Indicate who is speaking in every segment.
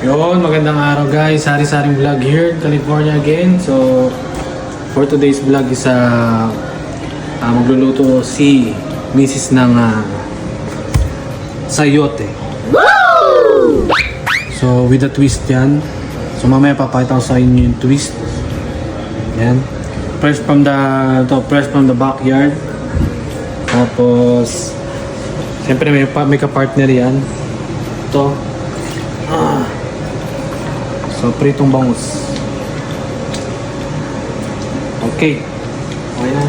Speaker 1: Yun, magandang araw guys. Sari-saring vlog here in California again. So, for today's vlog is magluluto si Mrs. ng sayote. So, with a twist yan. So, mamaya papakita ko sa inyo yung twist. Yan. Fresh from the backyard. Tapos, siyempre may ka-partner yan. Ito. So, pritong bangus. Okay. Okay na.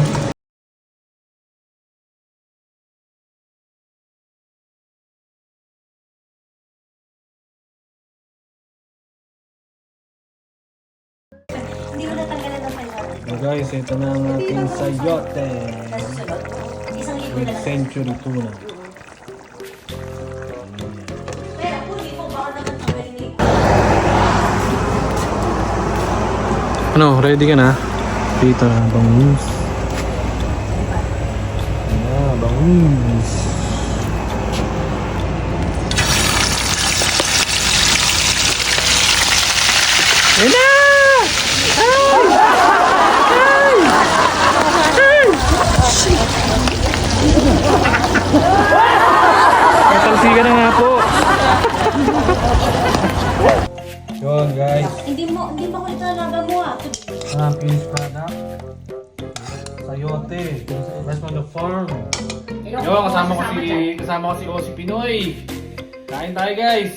Speaker 2: Hindi mo natanggalan ng sayote.
Speaker 1: So guys, ito na ang ating sayote.
Speaker 2: Isang libo
Speaker 1: With
Speaker 2: na lang.
Speaker 1: century tuna.
Speaker 2: Kaya po, hindi po baka naman tanggalin ni...
Speaker 1: Ano, ready ka na? Dito na, bangus. Bangus. Ayan na! Katalsi ka na nga po. Yun guys.
Speaker 2: Hindi mo ulit talaga mo ah.
Speaker 1: Finished product. Sayote. Fresh from the farm. Yo, kasama ko si Osi Pinoy. Kain tayo guys.